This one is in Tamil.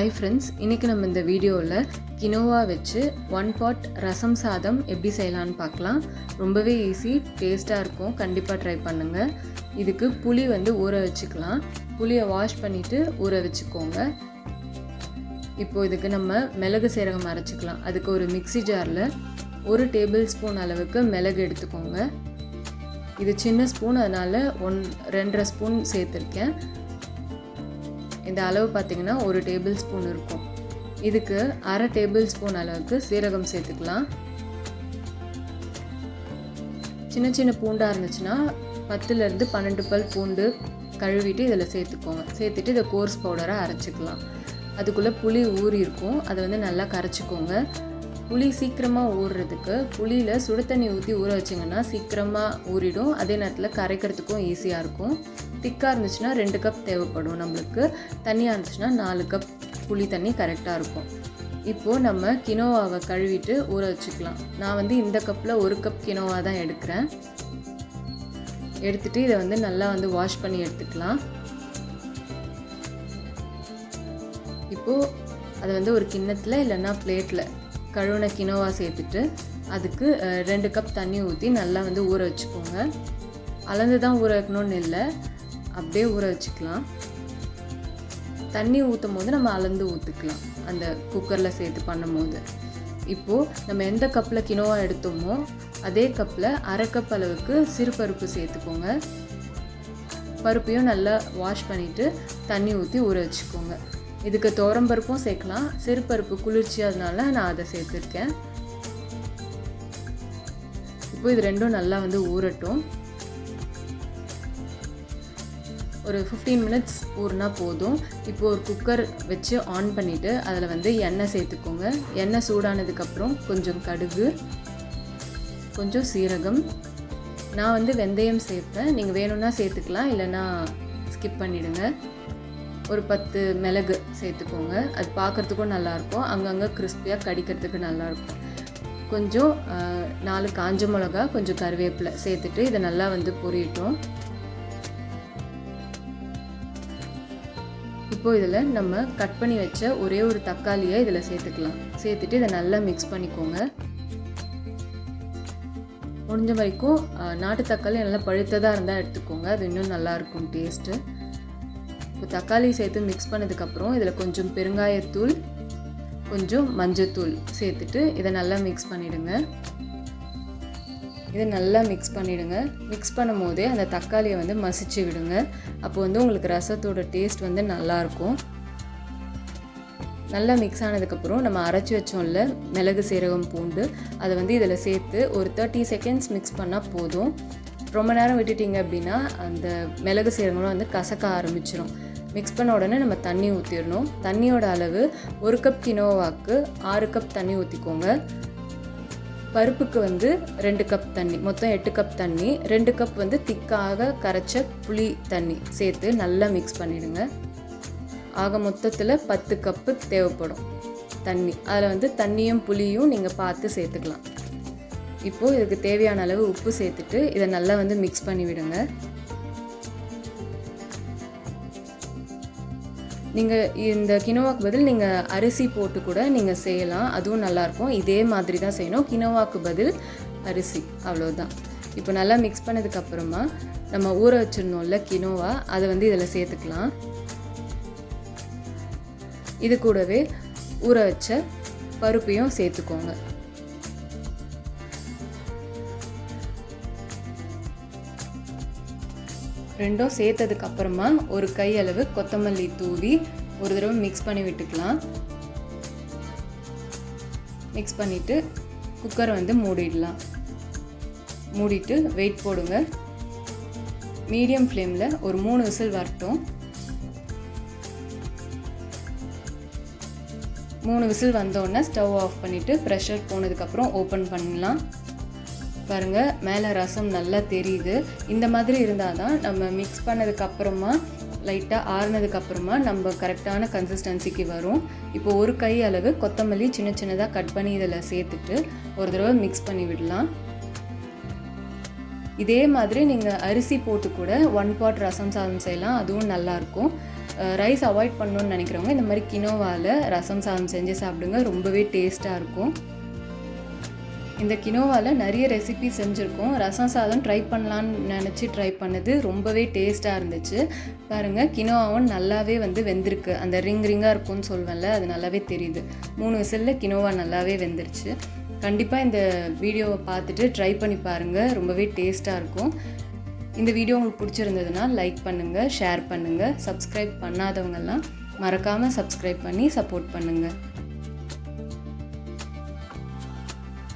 ஹாய் ஃப்ரெண்ட்ஸ், இன்றைக்கி நம்ம இந்த வீடியோவில் கினோவா வச்சு 1 pot ரசம் சாதம் எப்படி செய்யலான்னு பார்க்கலாம். ரொம்பவே ஈஸி, டேஸ்ட்டாக இருக்கும். கண்டிப்பாக ட்ரை பண்ணுங்கள். இதுக்கு புளி ஊற வச்சுக்கலாம். புளியை வாஷ் பண்ணிவிட்டு ஊற வச்சுக்கோங்க. இப்போது இதுக்கு நம்ம மிளகு சீரகம் அரைச்சிக்கலாம். அதுக்கு ஒரு மிக்ஸி ஜாரில் 1 டேபிள் ஸ்பூன் அளவுக்கு மிளகு எடுத்துக்கோங்க. இது சின்ன ஸ்பூன், அதனால் 2.5 ஸ்பூன் சேர்த்துருக்கேன். இந்த அளவு பார்த்திங்கன்னா 1 டேபிள் ஸ்பூன் இருக்கும். இதுக்கு 1/2 டேபிள் ஸ்பூன் அளவுக்கு சீரகம் சேர்த்துக்கலாம். சின்ன சின்ன பூண்டாக இருந்துச்சுன்னா 10லேருந்து 12 பல் பூண்டு கழுவிட்டு இதில் சேர்த்துக்கோங்க. சேர்த்துட்டு இதை கோர்ஸ் பவுடராக அரைச்சிக்கலாம். அதுக்குள்ளே புளி ஊறி இருக்கும், அதை நல்லா கரைச்சிக்கோங்க. புளி சீக்கிரமாக ஊறுறதுக்கு புளியில் சுடு தண்ணி ஊற்றி ஊற வச்சிங்கன்னா சீக்கிரமாக ஊறிடும். அதே நேரத்தில் கரைக்கிறதுக்கும் ஈஸியாக இருக்கும். திக்காக இருந்துச்சுன்னா 2 கப் தேவைப்படும் நம்மளுக்கு. தண்ணியாக இருந்துச்சுன்னா 4 கப் புளி தண்ணி கரெக்டாக இருக்கும். இப்போது நம்ம கினோவாவை கழுவிட்டு ஊற வச்சுக்கலாம். நான் இந்த கப்பில் 1 கப் கினோவா தான் எடுக்கிறேன். எடுத்துகிட்டு இதை நல்லா வாஷ் பண்ணி எடுத்துக்கலாம். இப்போது அதை ஒரு கிண்ணத்தில் இல்லைன்னா பிளேட்டில் கழுவுன கினோவா சேர்த்துட்டு அதுக்கு 2 கப் தண்ணி ஊற்றி நல்லா ஊற வச்சுக்கோங்க. அளந்து தான் ஊற வைக்கணும்னு இல்லை, அப்படியே ஊற வச்சுக்கலாம். தண்ணி ஊற்றும் போது நம்ம அளந்து ஊற்றிக்கலாம், அந்த குக்கரில் சேர்த்து பண்ணும்போது. இப்போது நம்ம எந்த கப்பில் கினோவா எடுத்தோமோ அதே கப்பில் 1/2 கப் அளவுக்கு சிறுபருப்பு சேர்த்துக்கோங்க. பருப்பையும் நல்லா வாஷ் பண்ணிவிட்டு தண்ணி ஊற்றி ஊற வச்சுக்கோங்க. இதுக்கு துவரம்பருப்பும் சேர்க்கலாம். சிறுபருப்பு குளிர்ச்சி, அதனால நான் அதை சேர்த்துருக்கேன். இப்போ இது ரெண்டும் நல்லா ஊறட்டும். ஒரு 15 மினிட்ஸ் ஊறினா போதும். இப்போது ஒரு குக்கர் வச்சு ஆன் பண்ணிவிட்டு அதில் எண்ணெய் சேர்த்துக்கோங்க. எண்ணெய் சூடானதுக்கப்புறம் கொஞ்சம் கடுகு, கொஞ்சம் சீரகம். நான் வெந்தயம் சேர்ப்பேன். நீங்கள் வேணும்னா சேர்த்துக்கலாம், இல்லைன்னா ஸ்கிப் பண்ணிவிடுங்க. ஒரு 10 மிளகு சேர்த்துக்கோங்க. அது பார்க்குறதுக்கும் நல்லாயிருக்கும், அங்கங்கே கிறிஸ்பியாக கடிக்கிறதுக்கு நல்லாயிருக்கும். கொஞ்சம் 4 காஞ்ச மிளகா, கொஞ்சம் கருவேப்பிலை சேர்த்துட்டு இதை நல்லா பொரியட்டும். இப்போது இதில் நம்ம கட் பண்ணி வச்ச ஒரே ஒரு தக்காளியை இதில் சேர்த்துக்கலாம். சேர்த்துட்டு இதை நல்லா மிக்ஸ் பண்ணிக்கோங்க. முடிஞ்ச வரைக்கும் நாட்டு தக்காளி நல்லா பழுத்ததாக இருந்தால் எடுத்துக்கோங்க, அது இன்னும் நல்லாயிருக்கும் டேஸ்ட்டு. இப்போ தக்காளி சேர்த்து மிக்ஸ் பண்ணதுக்கப்புறம் இதில் கொஞ்சம் பெருங்காயத்தூள், கொஞ்சம் மஞ்சத்தூள் சேர்த்துட்டு இதை நல்லா மிக்ஸ் பண்ணிவிடுங்க. இதை நல்லா மிக்ஸ் பண்ணிவிடுங்க. மிக்ஸ் பண்ணும் போதே அந்த தக்காளியை மசிச்சு விடுங்க. அப்போ உங்களுக்கு ரசத்தோட டேஸ்ட் நல்லாயிருக்கும். நல்லா மிக்ஸ் ஆனதுக்கப்புறம் நம்ம அரைச்சி வச்சோம்ல மிளகு சீரகம் பூண்டு, அதை இதில் சேர்த்து ஒரு 30 செகண்ட்ஸ் மிக்ஸ் பண்ணால் போதும். ரொம்ப நேரம் விட்டுட்டிங்க அப்படின்னா அந்த மிளகு சீரகங்களும் கசக்க ஆரம்பிச்சிடும். மிக்ஸ் பண்ண உடனே நம்ம தண்ணி ஊற்றிடணும். தண்ணியோட அளவு 1 கப் கினோவாக்கு 6 கப் தண்ணி ஊற்றிக்கோங்க. பருப்புக்கு 2 கப் தண்ணி, மொத்தம் 8 கப் தண்ணி. 2 கப் திக்காக கரைச்ச புளி தண்ணி சேர்த்து நல்லா மிக்ஸ் பண்ணிவிடுங்க. ஆக மொத்தத்தில் 10 கப்பு தேவைப்படும் தண்ணி. அதில் தண்ணியும் புளியும் நீங்கள் பார்த்து சேர்த்துக்கலாம். இப்போது இதுக்கு தேவையான அளவு உப்பு சேர்த்துட்டு இதை நல்லா மிக்ஸ் பண்ணி விடுங்க. நீங்கள் இந்த கினோவாக்கு பதில் நீங்கள் அரிசி போட்டு கூட நீங்கள் செய்யலாம், அதுவும் நல்லாயிருக்கும். இதே மாதிரி தான் செய்யணும், கினோவாக்கு பதில் அரிசி, அவ்வளோதான். இப்போ நல்லா மிக்ஸ் பண்ணதுக்கப்புறமா நம்ம ஊற வச்சுருந்தோம்ல கினோவா, அதை இதில் சேர்த்துக்கலாம். இது கூடவே ஊற வச்ச பருப்பையும் சேர்த்துக்கோங்க. ரெண்டும் சேர்த்ததுக்கு அப்புறமா ஒரு கை அளவு கொத்தமல்லி தூவி ஒரு தடவை மிக்ஸ் பண்ணி விட்டுக்கலாம். மிக்ஸ் பண்ணிவிட்டு குக்கரை மூடிடலாம். மூடிட்டு வெயிட் போடுங்க. மீடியம் ஃப்ளேமில் ஒரு 3 விசில் வரட்டும். 3 விசில் வந்தோடனே ஸ்டவ் ஆஃப் பண்ணிவிட்டு ப்ரெஷர் போனதுக்கப்புறம் ஓப்பன் பண்ணலாம். பாருங்கள், மேலே ரசம் நல்லா தெரியுது. இந்த மாதிரி இருந்தால் தான் நம்ம மிக்ஸ் பண்ணதுக்கப்புறமா லைட்டாக ஆறுனதுக்கப்புறமா நம்ம கரெக்டான கன்சிஸ்டன்சிக்கு வரும். இப்போ ஒரு கை அளவு கொத்தமல்லி சின்ன சின்னதாக கட் பண்ணி இதில் சேர்த்துட்டு ஒரு தடவை மிக்ஸ் பண்ணி விடலாம். இதே மாதிரி நீங்கள் அரிசி போட்டு கூட 1 pot ரசம் சாதம் செய்யலாம், அதுவும் நல்லாயிருக்கும். ரைஸ் அவாய்ட் பண்ணணுன்னு நினைக்கிறவங்க இந்த மாதிரி கினோவாவில் ரசம் சாதம் செஞ்சு சாப்பிடுங்க, ரொம்பவே டேஸ்ட்டாக இருக்கும். இந்த கினோவாவில் நிறைய ரெசிபி செஞ்சுருக்கோம். ரசம் சாதம் ட்ரை பண்ணலான்னு நினச்சி ட்ரை பண்ணது ரொம்பவே டேஸ்ட்டாக இருந்துச்சு. பாருங்கள், கினோவாவும் நல்லாவே வந்து வெந்திருக்கு. அந்த ரிங்காக இருக்கும்னு சொல்வேன்ல, அது நல்லாவே தெரியுது. 3 விசிலில் கினோவா நல்லாவே வெந்துருச்சு. கண்டிப்பாக இந்த வீடியோவை பார்த்துட்டு ட்ரை பண்ணி பாருங்கள், ரொம்பவே டேஸ்ட்டாக இருக்கும். இந்த வீடியோ உங்களுக்கு பிடிச்சிருந்ததுன்னா லைக் பண்ணுங்கள், ஷேர் பண்ணுங்கள். சப்ஸ்கிரைப் பண்ணாதவங்கெல்லாம் மறக்காமல் சப்ஸ்கிரைப் பண்ணி சப்போர்ட் பண்ணுங்கள்.